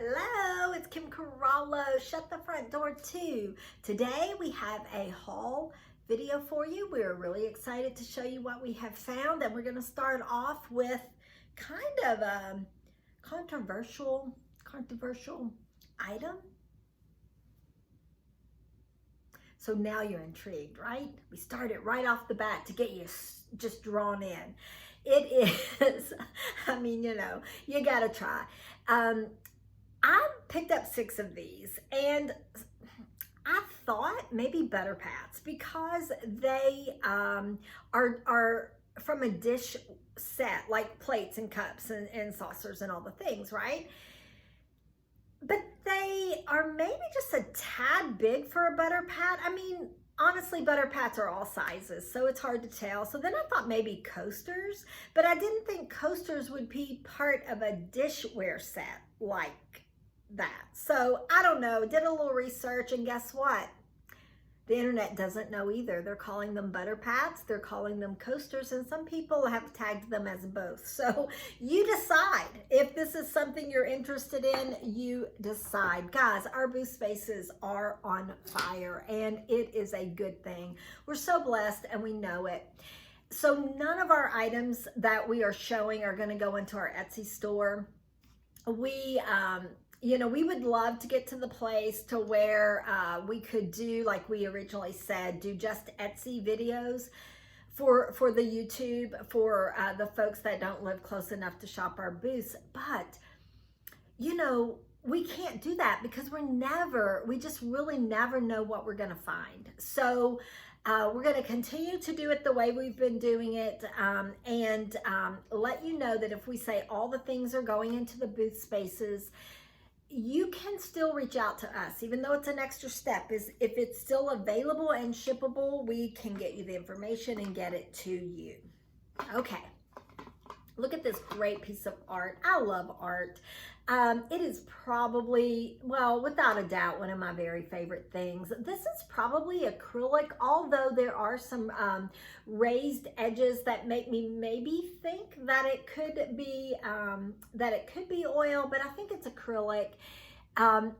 Hello, it's Kim Carallo. Shut the front door too. Today we have a haul video for you. We're really excited to show you what we have found, and we're going to start off with kind of a controversial item. So now you're intrigued, right? We started right off the bat to get you just drawn in. It is, you gotta try. I picked up 6 of these, and I thought maybe butter pats because they are from a dish set, like plates and cups and saucers and all the things, right? But they are maybe just a tad big for a butter pat. I mean, honestly, butter pats are all sizes, so it's hard to tell. So then I thought maybe coasters, but I didn't think coasters would be part of a dishware set like that. So I don't know, did a little research, and guess what? The internet doesn't know either. They're calling them butter pats, they're calling them coasters, and some people have tagged them as both. So you decide. If this is something you're interested in, you decide. Guys, our booth spaces are on fire, and it is a good thing. We're so blessed, and we know it. So none of our items that we are showing are going to go into our Etsy store. We would love to get to the place to where we could do, like we originally said, do just Etsy videos for the YouTube, for the folks that don't live close enough to shop our booths. But, we can't do that because we just really never know what we're going to find. So we're going to continue to do it the way we've been doing it, and let you know that if we say all the things are going into the booth spaces, you can still reach out to us, even though it's an extra step. If it's still available and shippable, we can get you the information and get it to you. Okay, look at this great piece of art. I love art. It is probably, well, without a doubt, one of my very favorite things. This is probably acrylic, although there are some raised edges that make me maybe think that it could be oil, but I think it's acrylic.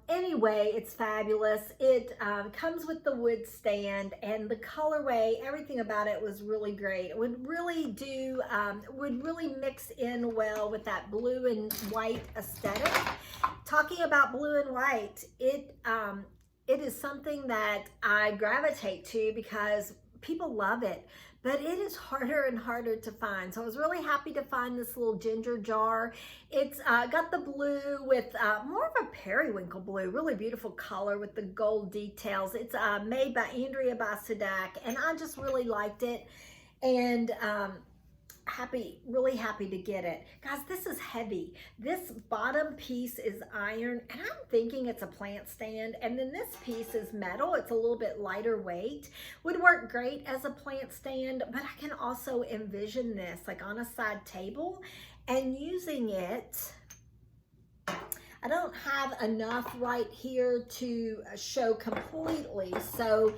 Anyway, it's fabulous. It comes with the wood stand, and the colorway, everything about it was really great. It would really mix in well with that blue and white aesthetic. Talking about blue and white, it is something that I gravitate to because people love it, but it is harder and harder to find. So I was really happy to find this little ginger jar. It's got the blue with more of a periwinkle blue, really beautiful color with the gold details. It's made by Andrea Basadak, and I just really liked it, and really happy to get it. Guys, this is heavy. This bottom piece is iron, and I'm thinking it's a plant stand, and then this piece is metal. It's a little bit lighter weight. Would work great as a plant stand, but I can also envision this like on a side table and using it. I don't have enough right here to show completely, so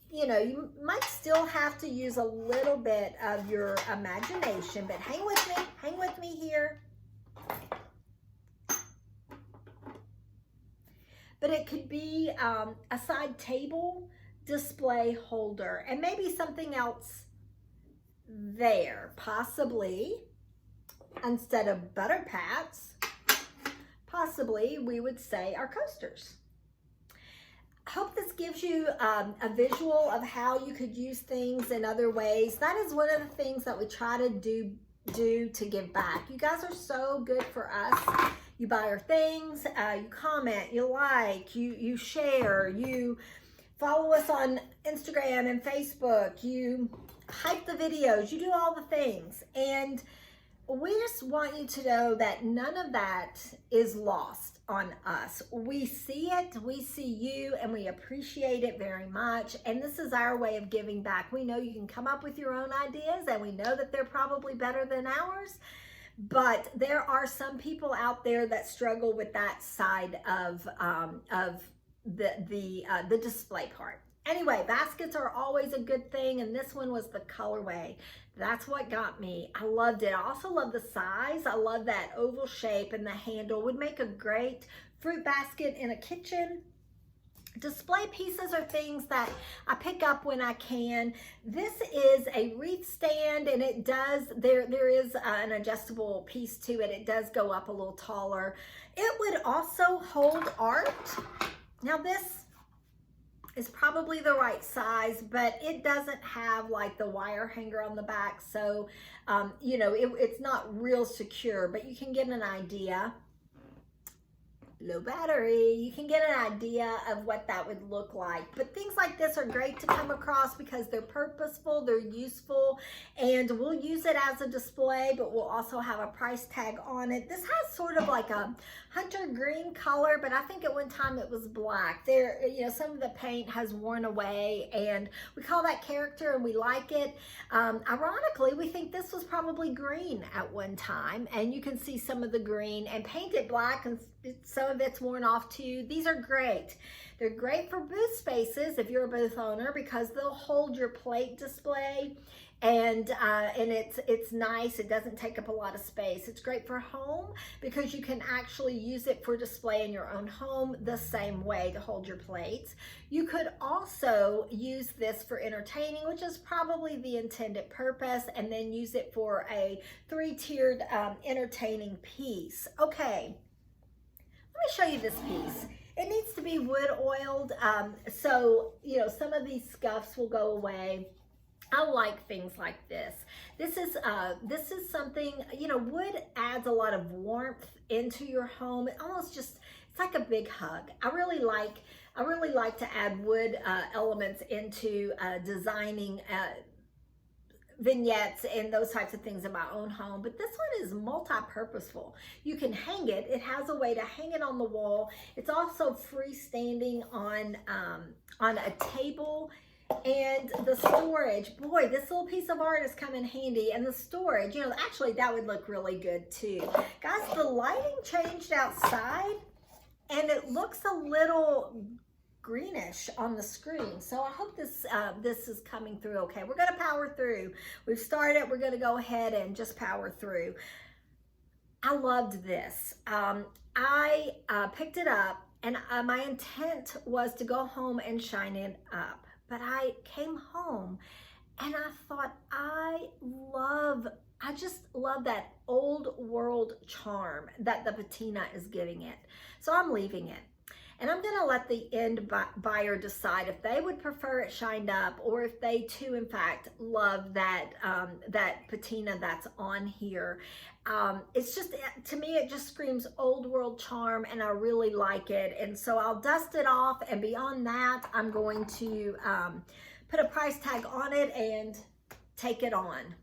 you might still have to use a little bit of your imagination, but hang with me here. But it could be a side table display holder, and maybe something else there, possibly instead of butter pats, possibly we would say our coasters. Hope this gives you a visual of how you could use things in other ways. That is one of the things that we try to do to give back. You guys are so good for us. You buy our things, you comment, you like, you share, you follow us on Instagram and Facebook, you hype the videos, you do all the things. And we just want you to know that none of that is lost on us. We see it, we see you, and we appreciate it very much. And this is our way of giving back. We know you can come up with your own ideas, and we know that they're probably better than ours. But there are some people out there that struggle with that side of the display part. Anyway, baskets are always a good thing, and this one was the colorway. That's what got me. I loved it. I also love the size. I love that oval shape, and the handle would make a great fruit basket in a kitchen. Display pieces are things that I pick up when I can. This is a wreath stand, and it does, there is an adjustable piece to it. It does go up a little taller. It would also hold art. Now this is probably the right size, but it doesn't have like the wire hanger on the back. So, you know, it's not real secure, but you can get an idea. Low battery, you can get an idea of what that would look like. But things like this are great to come across because they're purposeful, they're useful, and we'll use it as a display, but we'll also have a price tag on it. This has sort of like a hunter green color, but I think at one time it was black. There, you know, some of the paint has worn away, and we call that character, and we like it. Ironically, we think this was probably green at one time, and you can see some of the green and painted black, and some of it's worn off too. These are great. They're great for booth spaces if you're a booth owner, because they'll hold your plate display, and it's nice. It doesn't take up a lot of space. It's great for home because you can actually use it for display in your own home the same way to hold your plates. You could also use this for entertaining, which is probably the intended purpose, and then use it for a three-tiered entertaining piece. Okay. Let me show you this piece. It needs to be wood oiled, so you know, some of these scuffs will go away. I like things like this. This is something, you know, wood adds a lot of warmth into your home. It almost just, it's like a big hug. I really like to add wood elements into designing vignettes and those types of things in my own home. But this one is multi-purposeful. You can hang it. It has a way to hang it on the wall. It's also freestanding on a table. And the storage, boy, this little piece of art has come in handy. And the storage, you know, actually that would look really good too. Guys, the lighting changed outside, and it looks a little greenish on the screen. So I hope this is coming through okay. We're going to power through. We've started. We're going to go ahead and just power through. I loved this. I picked it up, and my intent was to go home and shine it up. But I came home and I thought, I just love that old world charm that the patina is giving it. So I'm leaving it. And I'm gonna let the end buyer decide if they would prefer it shined up, or if they too, in fact, love that, that patina that's on here. It's just, to me, it just screams old world charm, and I really like it. And so I'll dust it off, and beyond that, I'm going to put a price tag on it and take it on.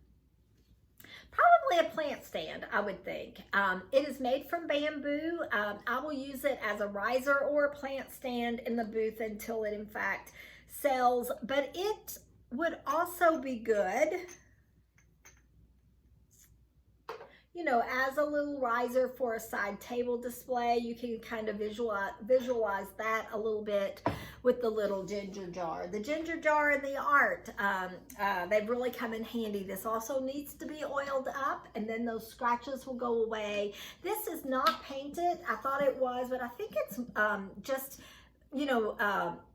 Probably a plant stand, I would think. It is made from bamboo. I will use it as a riser or a plant stand in the booth until it, in fact, sells. But it would also be good, you know, as a little riser for a side table display. You can kind of visualize that a little bit with the little ginger jar. The ginger jar and the art, they've really come in handy. This also needs to be oiled up, and then those scratches will go away. This is not painted. I thought it was, but I think it's just, you know,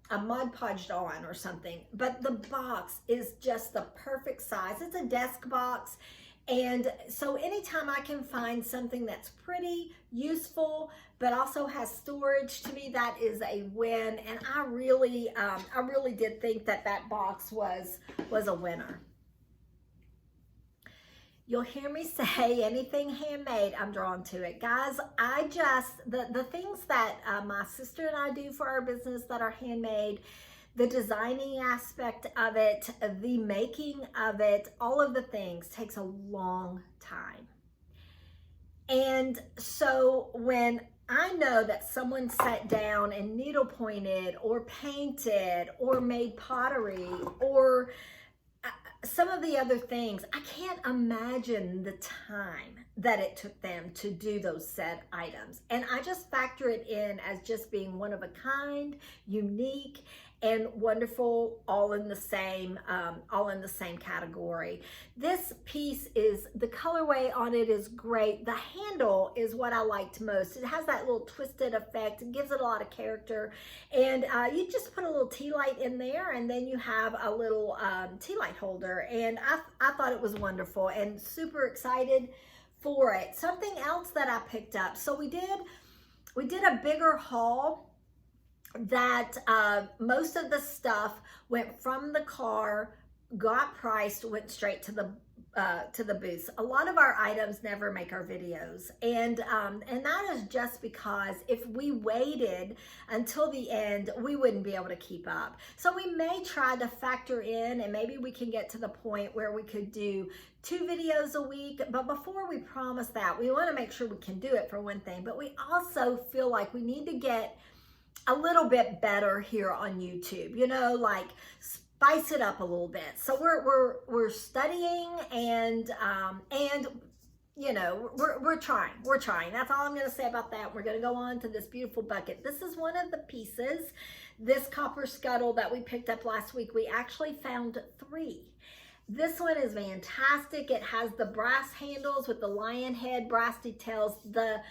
a Mod Podged on or something. But the box is just the perfect size. It's a desk box. And so anytime I can find something that's pretty, useful, but also has storage, to me that is a win. And I really did think that that box was a winner. You'll hear me say anything handmade, I'm drawn to it. Guys, the things that my sister and I do for our business that are handmade, the designing aspect of it, the making of it, all of the things takes a long time. And so when I know that someone sat down and needle pointed or painted or made pottery or some of the other things, I can't imagine the time that it took them to do those said items. And I just factor it in as just being one of a kind, unique, and wonderful, all in the same category. This piece is, the colorway on it is great. The handle is what I liked most. It has that little twisted effect. It gives it a lot of character. And you just put a little tea light in there, and then you have a little tea light holder. And I thought it was wonderful and super excited for it. Something else that I picked up. So we did a bigger haul that most of the stuff went from the car, got priced, went straight to the booth. A lot of our items never make our videos, and that is just because if we waited until the end, we wouldn't be able to keep up. So we may try to factor in, and maybe we can get to the point where we could do 2 videos a week. But before we promise that, we want to make sure we can do it, for one thing, but we also feel like we need to get a little bit better here on YouTube, you know, like spice it up a little bit. So we're studying, and you know, we're trying. That's all I'm going to say about that. We're going to go on to this beautiful bucket. This is one of the pieces, this copper scuttle that we picked up last week. We actually found 3. This one is fantastic. It has the brass handles with the lion head, brass details. The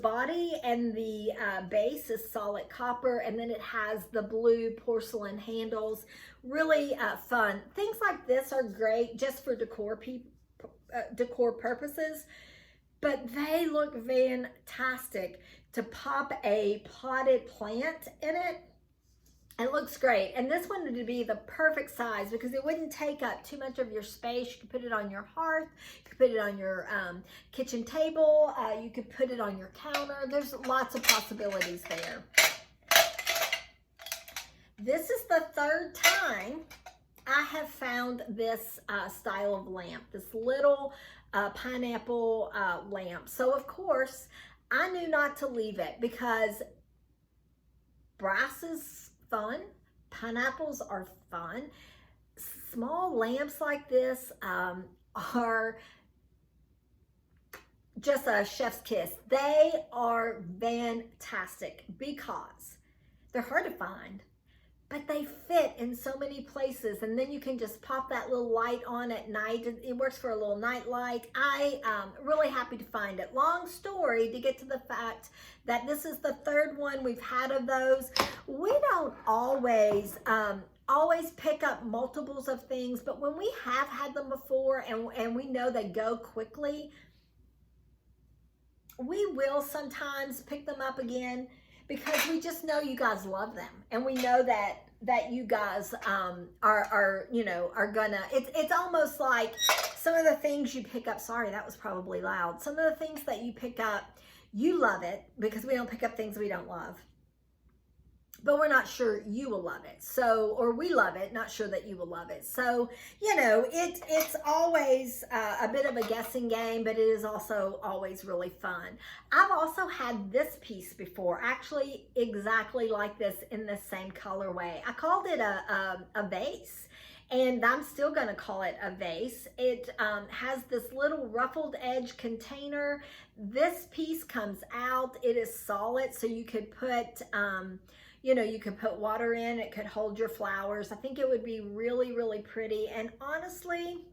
body and the base is solid copper, and then it has the blue porcelain handles. Really fun. Things like this are great just for decor purposes, but they look fantastic to pop a potted plant in it. It looks great. And this one would be the perfect size because it wouldn't take up too much of your space. You could put it on your hearth. You could put it on your kitchen table. You could put it on your counter. There's lots of possibilities there. This is the 3rd time I have found this style of lamp, this little pineapple lamp. So of course, I knew not to leave it because brass is fun. Pineapples are fun. Small lamps like this are just a chef's kiss. They are fantastic because they're hard to find, but they fit in so many places, and then you can just pop that little light on at night. It works for a little night light. Really happy to find it. Long story to get to the fact that this is the 3rd one we've had of those. We don't always pick up multiples of things, but when we have had them before and we know they go quickly, we will sometimes pick them up again, because we just know you guys love them, and we know that you guys are gonna. It's almost like some of the things you pick up. Sorry, that was probably loud. Some of the things that you pick up, you love it, because we don't pick up things we don't love. But we're not sure you will love it. So, or we love it, not sure that you will love it. So, you know, it's always a bit of a guessing game, but it is also always really fun. I've also had this piece before, actually exactly like this in the same colorway. I called it a vase, and I'm still going to call it a vase. It has this little ruffled edge container. This piece comes out. It is solid, so you could put you could put water in, it could hold your flowers. I think it would be really, really pretty. And honestly,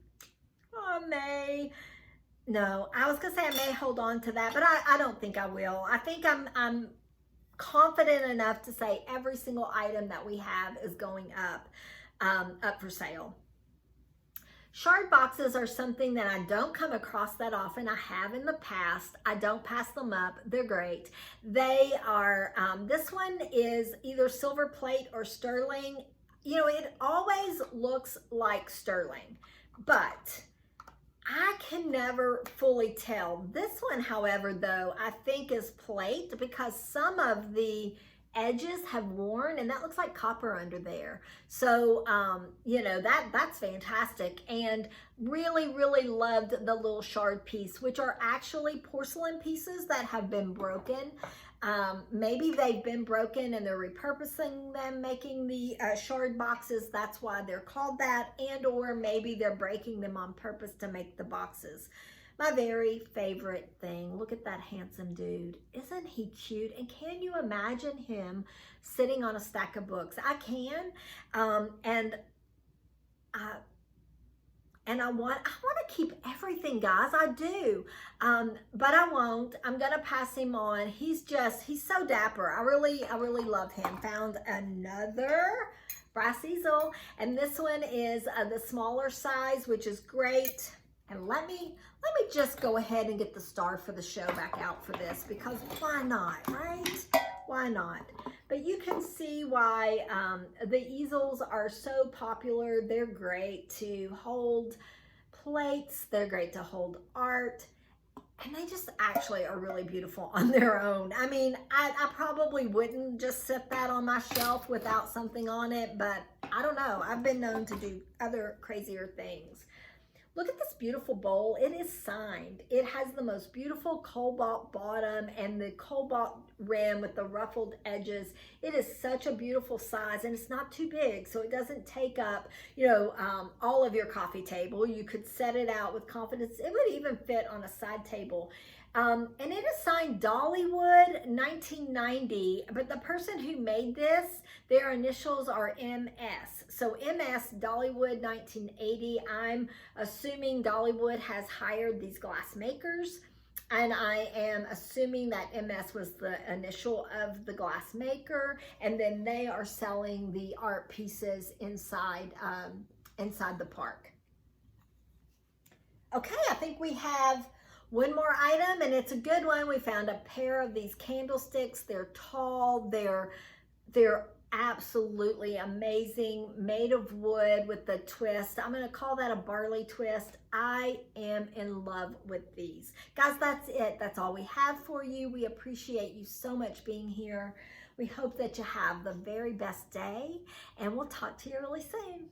I was gonna say I may hold on to that, but I don't think I will. I think I'm confident enough to say every single item that we have is going up for sale. Shard boxes are something that I don't come across that often. I have in the past. I don't pass them up. They're great. They are, this one is either silver plate or sterling. You know, it always looks like sterling, but I can never fully tell. This one, however, though, I think is plate because some of the edges have worn, and that looks like copper under there. So that's fantastic. And really, really loved the little shard piece, which are actually porcelain pieces that have been broken. Maybe they've been broken and they're repurposing them, making the shard boxes. That's why they're called that. And or maybe they're breaking them on purpose to make the boxes. My very favorite thing. Look at that handsome dude. Isn't he cute? And can you imagine him sitting on a stack of books? I can. And I want to keep everything, guys. I do. But I won't. I'm gonna pass him on. He's so dapper. I really love him. Found another brass easel, and this one is the smaller size, which is great. And let me just go ahead and get the star for the show back out for this, because why not, right? Why not? But you can see why the easels are so popular. They're great to hold plates. They're great to hold art. And they just actually are really beautiful on their own. I mean, I probably wouldn't just set that on my shelf without something on it, but I don't know. I've been known to do other crazier things. Look at this beautiful bowl. It is signed. It has the most beautiful cobalt bottom and the cobalt rim with the ruffled edges. It is such a beautiful size, and it's not too big, so it doesn't take up, all of your coffee table. You could set it out with confidence. It would even fit on a side table. And it is signed Dollywood 1990, but the person who made this, their initials are MS. So MS, Dollywood 1980. I'm assuming Dollywood has hired these glass makers, and I am assuming that MS was the initial of the glass maker, and then they are selling the art pieces inside the park. Okay, I think we have one more item, and it's a good one. We found a pair of these candlesticks. They're tall. They're absolutely amazing, made of wood with the twist. I'm going to call that a barley twist. I am in love with these. Guys, that's it. That's all we have for you. We appreciate you so much being here. We hope that you have the very best day, and we'll talk to you really soon.